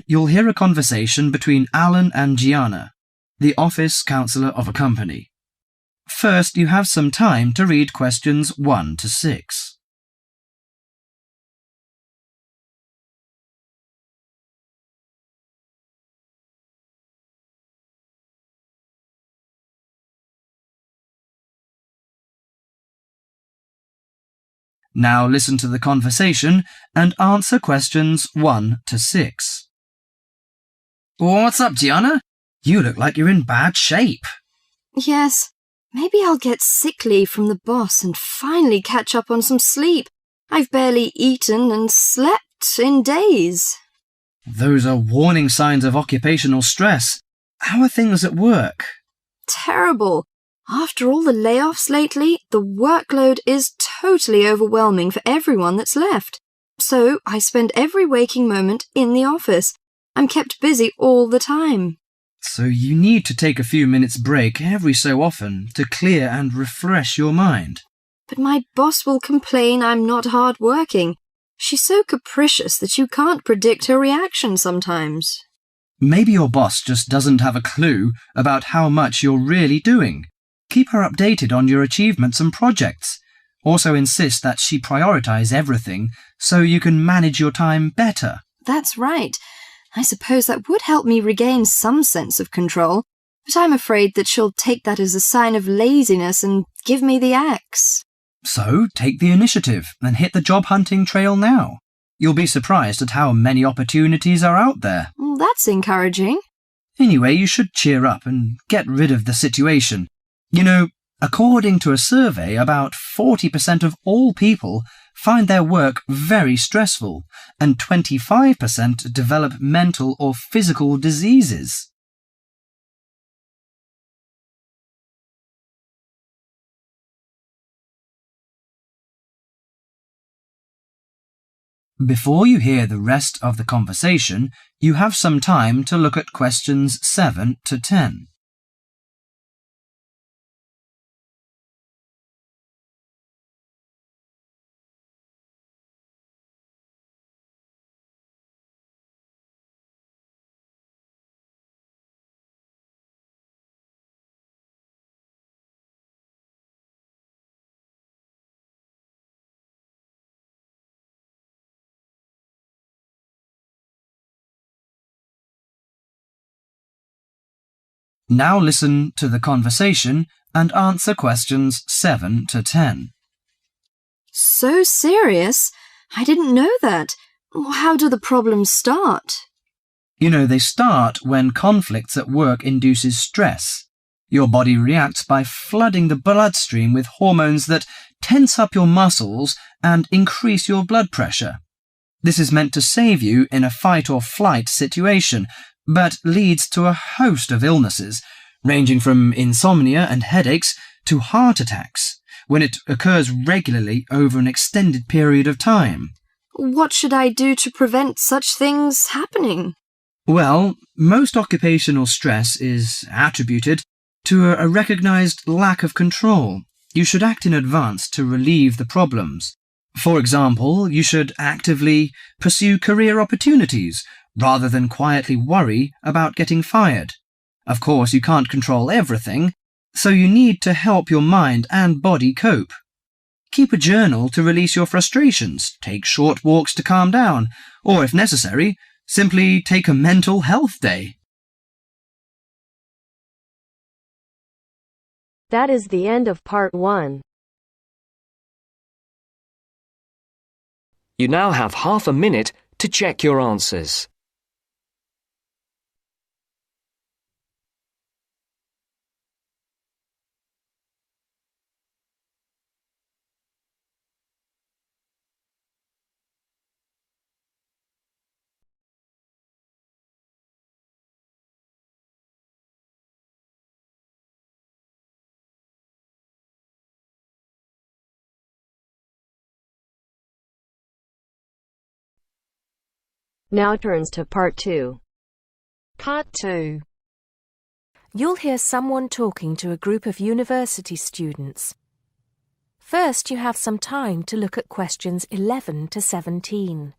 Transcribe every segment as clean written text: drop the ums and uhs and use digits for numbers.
you'll hear a conversation between Alan and Gianna, the office counsellor of a company. First, you have some time to read questions 1 to 6. Now listen to the conversation and answer questions 1 to 6. What's up, Gianna? You look like you're in bad shape. Yes, maybe I'll get sick leave from the boss and finally catch up on some sleep. I've barely eaten and slept in days. Those are warning signs of occupational stress. How are things at work? Terrible. After all the layoffs lately, the workload is totally overwhelming for everyone that's left. So I spend every waking moment in the office. I'm kept busy all the time. So you need to take a few minutes break every so often to clear and refresh your mind. But my boss will complain I'm not hard-working. She's so capricious that you can't predict her reaction sometimes. Maybe your boss just doesn't have a clue about how much you're really doing. Keep her updated on your achievements and projects. Also insist that she prioritize everything so you can manage your time better. That's right. I suppose that would help me regain some sense of control, but I'm afraid that she'll take that as a sign of laziness and give me the axe. So take the initiative and hit the job hunting trail now. You'll be surprised at how many opportunities are out there. Well, that's encouraging. Anyway, you should cheer up and get rid of the situation. You know, according to a survey, about 40% of all people find their work very stressful, and 25% develop mental or physical diseases. Before you hear the rest of the conversation, you have some time to look at questions 7 to 10. Now listen to the conversation and answer questions 7 to 10. So serious? I didn't know that. How do the problems start? You know, they start when conflicts at work induces stress. Your body reacts by flooding the bloodstream with hormones that tense up your muscles and increase your blood pressure. This is meant to save you in a fight or flight situation, but leads to a host of illnesses, ranging from insomnia and headaches to heart attacks, when it occurs regularly over an extended period of time. What should I do to prevent such things happening? Well, most occupational stress is attributed to a recognized lack of control. You should act in advance to relieve the problems. For example, you should actively pursue career opportunities rather than quietly worry about getting fired. Of course, you can't control everything, so you need to help your mind and body cope. Keep a journal to release your frustrations, take short walks to calm down, or if necessary, simply take a mental health day. That is the end of part 1. You now have half a minute to check your answers. Now turns to part 2. Part 2. You'll hear someone talking to a group of university students. First, you have some time to look at questions 11 to 17.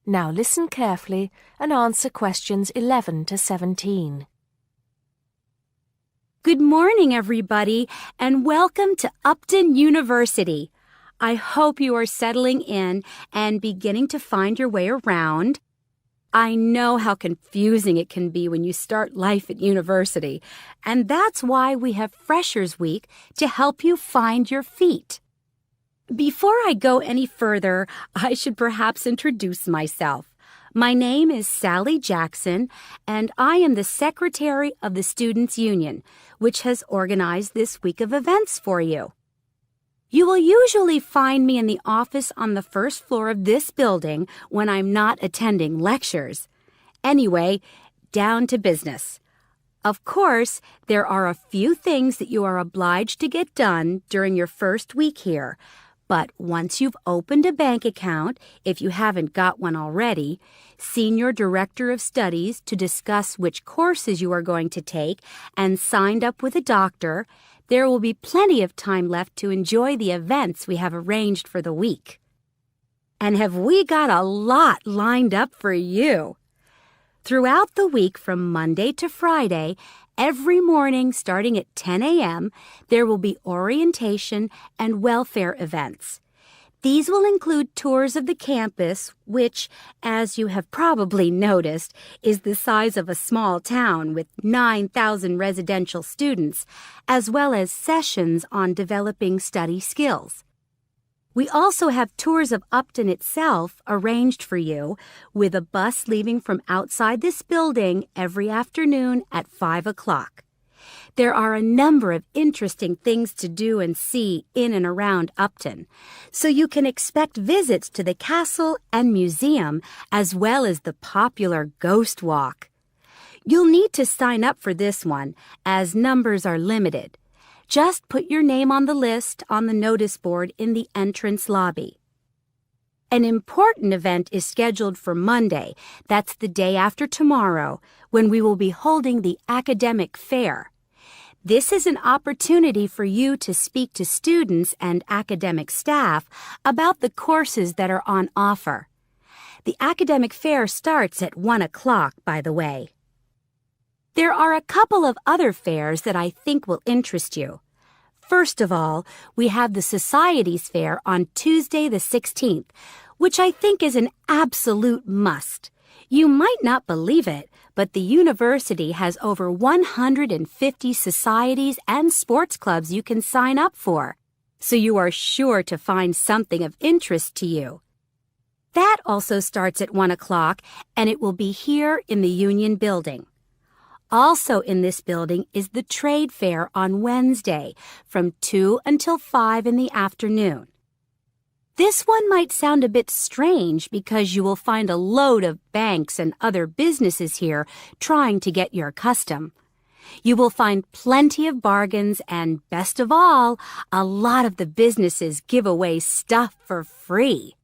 Now listen carefully and answer questions 11 to 17. Good morning, everybody, and welcome to Upton University. I hope you are settling in and beginning to find your way around. I know how confusing it can be when you start life at university, and that's why we have Freshers Week to help you find your feet. Before I go any further, I should perhaps introduce myself. My name is Sally Jackson, and I am the Secretary of the Students' Union, which has organized this week of events for you. You will usually find me in the office on the first floor of this building when I'm not attending lectures. Anyway, down to business. Of course, there are a few things that you are obliged to get done during your first week here. But once you've opened a bank account, if you haven't got one already, seen your director of studies to discuss which courses you are going to take, and signed up with a doctor, there will be plenty of time left to enjoy the events we have arranged for the week. And have we got a lot lined up for you? Throughout the week from Monday to Friday, every morning starting at 10 a.m., there will be orientation and welfare events. These will include tours of the campus, which, as you have probably noticed, is the size of a small town with 9,000 residential students, as well as sessions on developing study skills. We also have tours of Upton itself arranged for you, with a bus leaving from outside this building every afternoon at 5 o'clock. There are a number of interesting things to do and see in and around Upton, so you can expect visits to the castle and museum as well as the popular Ghost Walk. You'll need to sign up for this one, as numbers are limited. Just put your name on the list on the notice board in the entrance lobby. An important event is scheduled for Monday, that's the day after tomorrow, when we will be holding the academic fair. This is an opportunity for you to speak to students and academic staff about the courses that are on offer. The academic fair starts at 1 o'clock, by the way. There are a couple of other fairs that I think will interest you. First of all, we have the Societies Fair on Tuesday the 16th, which I think is an absolute must. You might not believe it, but the university has over 150 societies and sports clubs you can sign up for, so you are sure to find something of interest to you. That also starts at 1 o'clock, and it will be here in the Union Building. Also in this building is the Trade Fair on Wednesday from 2 until 5 in the afternoon. This one might sound a bit strange because you will find a load of banks and other businesses here trying to get your custom. You will find plenty of bargains and, best of all, a lot of the businesses give away stuff for free.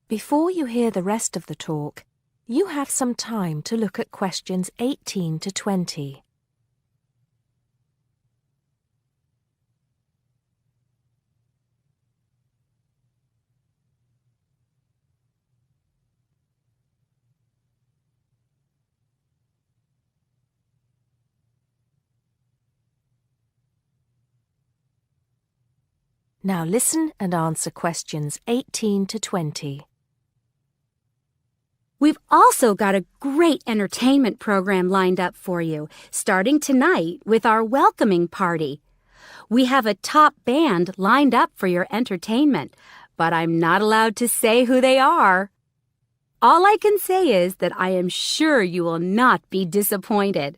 Before you hear the rest of the talk, you have some time to look at questions 18 to 20. Now listen and answer questions 18 to 20. We've also got a great entertainment program lined up for you, starting tonight with our welcoming party. We have a top band lined up for your entertainment, but I'm not allowed to say who they are. All I can say is that I am sure you will not be disappointed.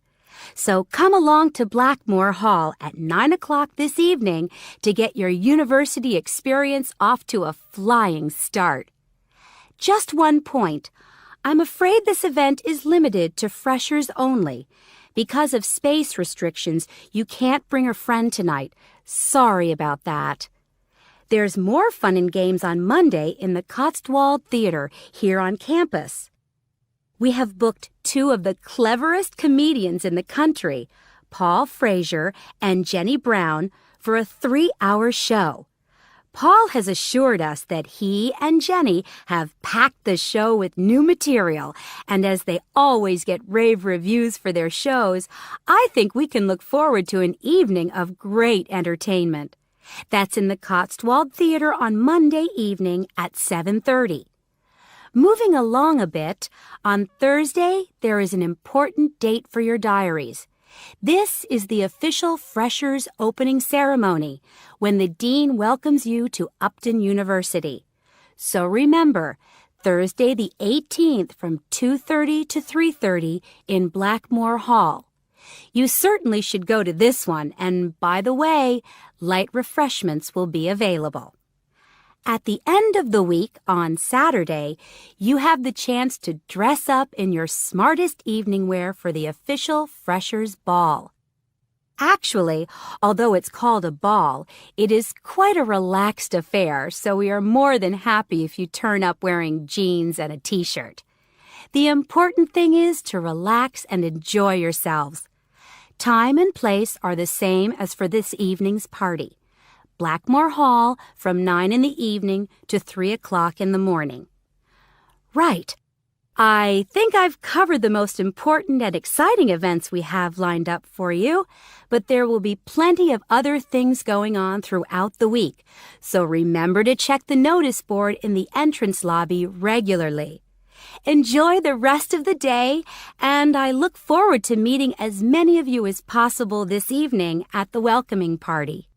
So come along to Blackmore Hall at 9 o'clock this evening to get your university experience off to a flying start. Just one point. I'm afraid this event is limited to freshers only. Because of space restrictions, you can't bring a friend tonight. Sorry about that. There's more fun and games on Monday in the Cotswold Theater here on campus. We have booked two of the cleverest comedians in the country, Paul Frazier and Jenny Brown, for a 3-hour show. Paul has assured us that he and Jenny have packed the show with new material, and as they always get rave reviews for their shows, I think we can look forward to an evening of great entertainment. That's in the Cotswold Theatre on Monday evening at 7:30. Moving along a bit, on Thursday there is an important date for your diaries. This is the official Freshers opening ceremony, when the Dean welcomes you to Upton University. So remember, Thursday the 18th from 2:30 to 3:30 in Blackmore Hall. You certainly should go to this one, and by the way, light refreshments will be available. At the end of the week, on Saturday, you have the chance to dress up in your smartest evening wear for the official Freshers' Ball. Actually, although it's called a ball, it is quite a relaxed affair, so we are more than happy if you turn up wearing jeans and a t-shirt. The important thing is to relax and enjoy yourselves. Time and place are the same as for this evening's party. Blackmore Hall from 9 in the evening to 3 o'clock in the morning. Right. I think I've covered the most important and exciting events we have lined up for you, but there will be plenty of other things going on throughout the week, so remember to check the notice board in the entrance lobby regularly. Enjoy the rest of the day, and I look forward to meeting as many of you as possible this evening at the welcoming party.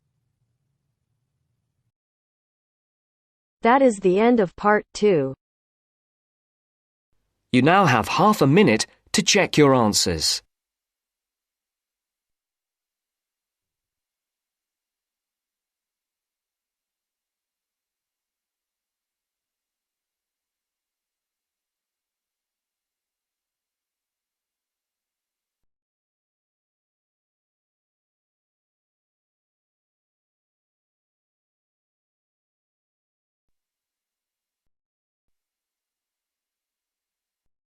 That is the end of part 2. You now have half a minute to check your answers.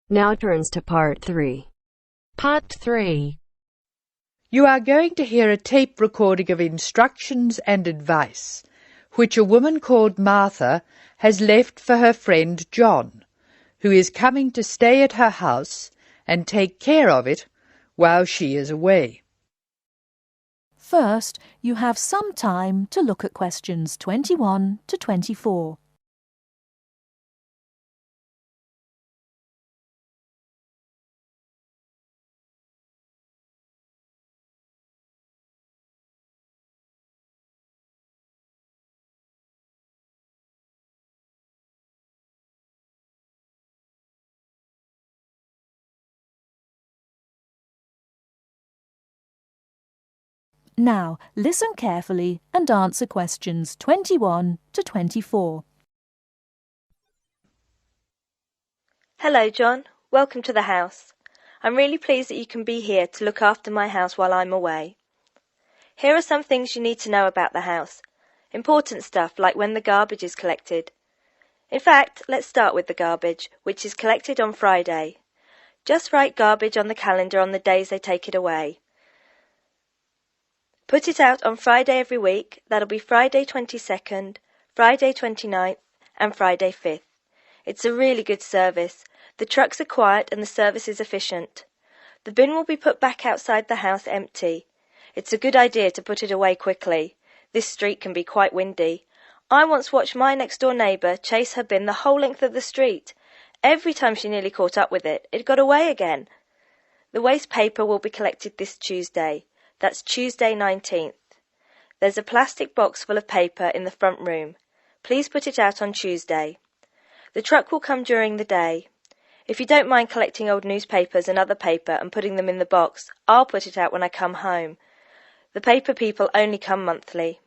Now turns to part 3. Part 3. You are going to hear a tape recording of instructions and advice, which a woman called Martha has left for her friend John, who is coming to stay at her house and take care of it while she is away. First, you have some time to look at questions 21 to 24. Now, listen carefully and answer questions 21 to 24. Hello, John. Welcome to the house. I'm really pleased that you can be here to look after my house while I'm away. Here are some things you need to know about the house. Important stuff like when the garbage is collected. In fact, let's start with the garbage, which is collected on Friday. Just write garbage on the calendar on the days they take it away. Put it out on Friday every week. That'll be Friday 22nd, Friday 29th and Friday 5th. It's a really good service. The trucks are quiet and the service is efficient. The bin will be put back outside the house empty. It's a good idea to put it away quickly. This street can be quite windy. I once watched my next-door neighbour chase her bin the whole length of the street. Every time she nearly caught up with it, it got away again. The waste paper will be collected this Tuesday. That's Tuesday 19th. There's a plastic box full of paper in the front room. Please put it out on Tuesday. The truck will come during the day. If you don't mind collecting old newspapers and other paper and putting them in the box, I'll put it out when I come home. The paper people only come monthly.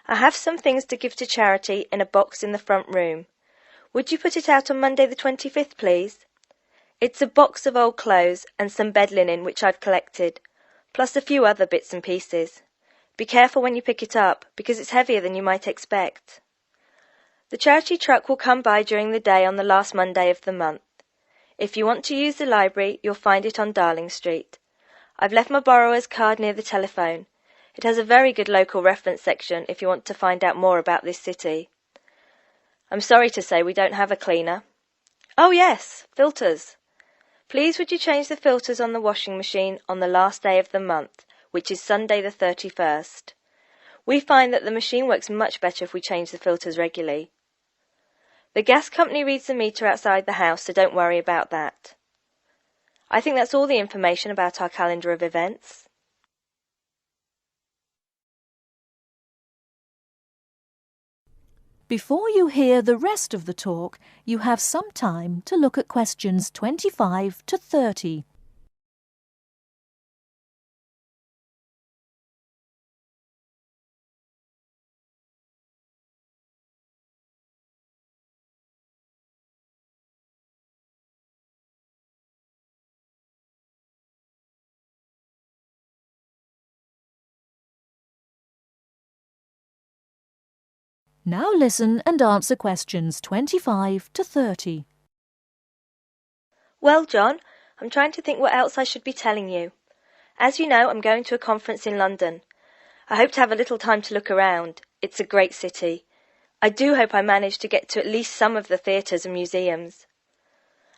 I have some things to give to charity in a box in the front room. Would you put it out on Monday the 25th, please? It's a box of old clothes and some bed linen which I've collected, plus a few other bits and pieces. Be careful when you pick it up, because it's heavier than you might expect. The charity truck will come by during the day on the last Monday of the month. If you want to use the library, you'll find it on Darling Street. I've left my borrower's card near the telephone. It has a very good local reference section if you want to find out more about this city. I'm sorry to say we don't have a cleaner. Oh yes, filters. Please would you change the filters on the washing machine on the last day of the month, which is Sunday the 31st. We find that the machine works much better if we change the filters regularly. The gas company reads the meter outside the house, so don't worry about that. I think that's all the information about our calendar of events. Before you hear the rest of the talk, you have some time to look at questions 25 to 30. Now listen and answer questions 25 to 30. Well, John, I'm trying to think what else I should be telling you. As you know, I'm going to a conference in London. I hope to have a little time to look around. It's a great city. I do hope I manage to get to at least some of the theatres and museums.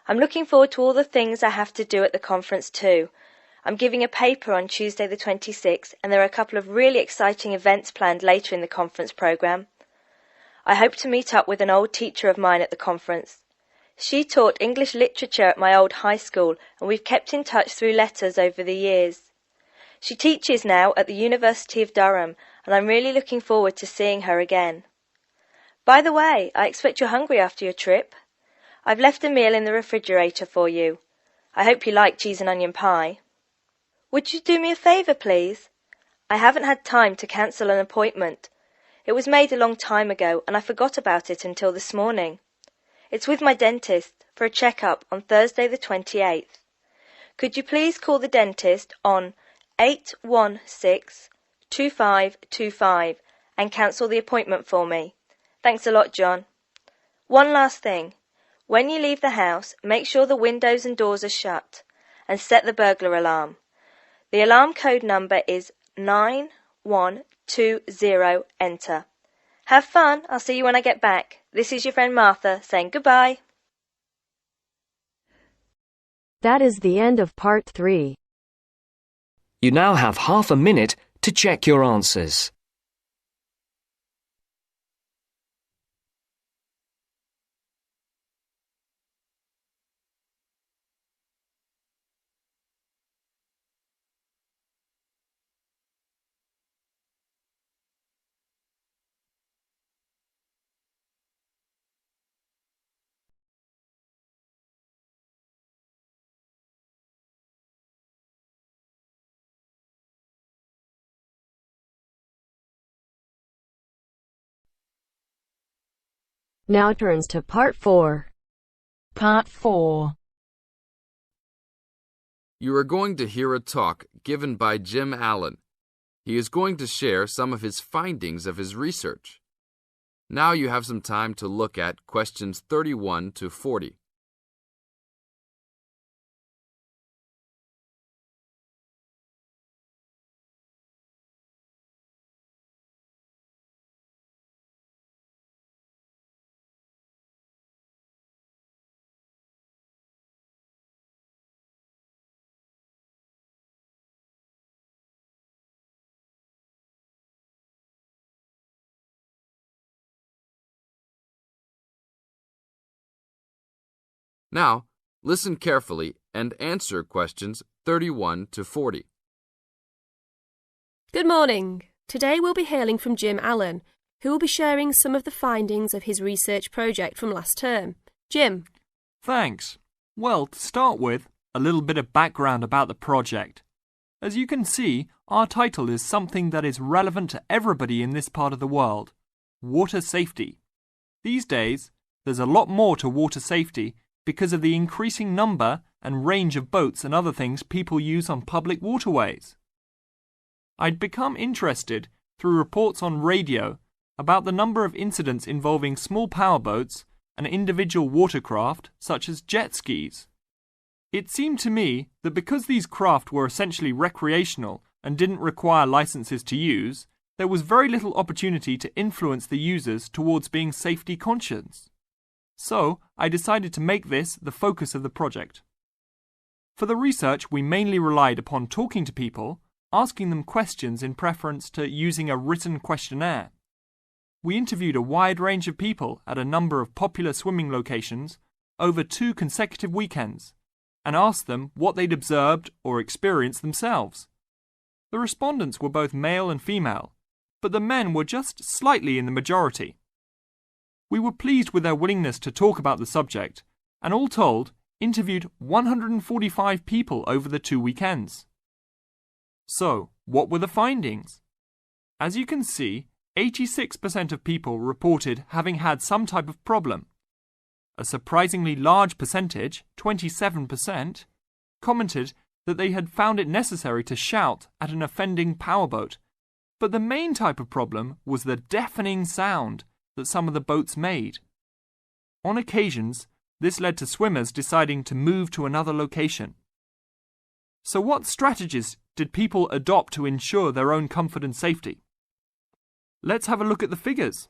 I'm looking forward to all the things I have to do at the conference too. I'm giving a paper on Tuesday the 26th, and there are a couple of really exciting events planned later in the conference programme. I hope to meet up with an old teacher of mine at the conference. She taught English literature at my old high school, and we've kept in touch through letters over the years. She teaches now at the University of Durham, and I'm really looking forward to seeing her again. By the way, I expect you're hungry after your trip. I've left a meal in the refrigerator for you. I hope you like cheese and onion pie. Would you do me a favour, please? I haven't had time to cancel an appointment. It was made a long time ago, and I forgot about it until this morning. It's with my dentist for a check-up on Thursday the 28th. Could you please call the dentist on 816-2525 and cancel the appointment for me? Thanks a lot, John. One last thing. When you leave the house, make sure the windows and doors are shut and set the burglar alarm. The alarm code number is 9120, enter. Have fun. I'll see you when I get back. This is your friend Martha saying goodbye. That is the end of part 3. You now have half a minute to check your answers. Now turns to part 4. Part 4. You are going to hear a talk given by Jim Allen. He is going to share some of his findings of his research. Now you have some time to look at questions 31 to 40. Now, listen carefully and answer questions 31 to 40. Good morning. Today we'll be hearing from Jim Allen, who will be sharing some of the findings of his research project from last term. Jim. Thanks. Well, to start with, a little bit of background about the project. As you can see, our title is something that is relevant to everybody in this part of the world: water safety. These days, there's a lot more to water safety because of the increasing number and range of boats and other things people use on public waterways. I'd become interested through reports on radio about the number of incidents involving small powerboats and individual watercraft such as jet skis. It seemed to me that because these craft were essentially recreational and didn't require licenses to use, there was very little opportunity to influence the users towards being safety conscious. So, I decided to make this the focus of the project. For the research, we mainly relied upon talking to people, asking them questions in preference to using a written questionnaire. We interviewed a wide range of people at a number of popular swimming locations over 2 consecutive weekends and asked them what they'd observed or experienced themselves. The respondents were both male and female, but the men were just slightly in the majority. We were pleased with their willingness to talk about the subject and all told interviewed 145 people over the 2 weekends. So, what were the findings? As you can see, 86% of people reported having had some type of problem. A surprisingly large percentage, 27%, commented that they had found it necessary to shout at an offending powerboat, but the main type of problem was the deafening sound that some of the boats made. On occasions, this led to swimmers deciding to move to another location. So what strategies did people adopt to ensure their own comfort and safety? Let's have a look at the figures.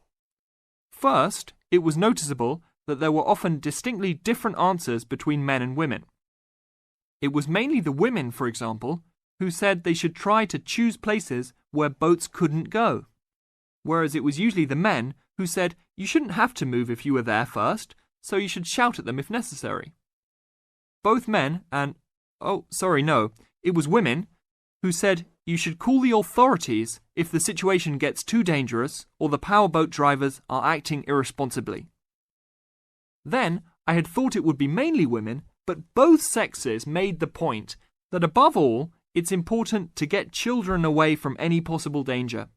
First, it was noticeable that there were often distinctly different answers between men and women. It was mainly the women, for example, who said they should try to choose places where boats couldn't go, whereas it was usually the men who said you shouldn't have to move if you were there first, so you should shout at them if necessary. Both men and, it was women who said you should call the authorities if the situation gets too dangerous or the powerboat drivers are acting irresponsibly. Then, I had thought it would be mainly women, but both sexes made the point that above all, it's important to get children away from any possible danger.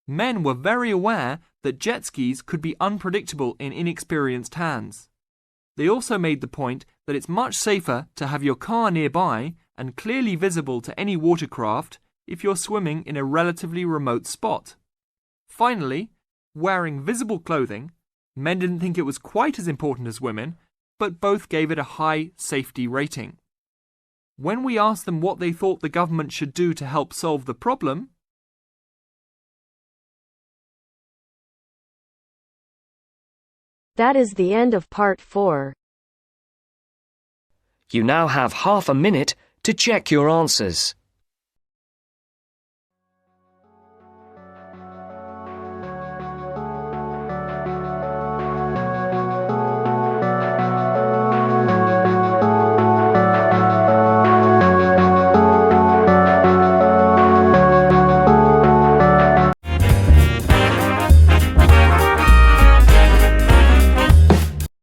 Men were very aware that jet skis could be unpredictable in inexperienced hands. They also made the point that it's much safer to have your car nearby and clearly visible to any watercraft if you're swimming in a relatively remote spot. Finally, wearing visible clothing, men didn't think it was quite as important as women, but both gave it a high safety rating. When we asked them what they thought the government should do to help solve the problem, That is the end of part 4. You now have half a minute to check your answers.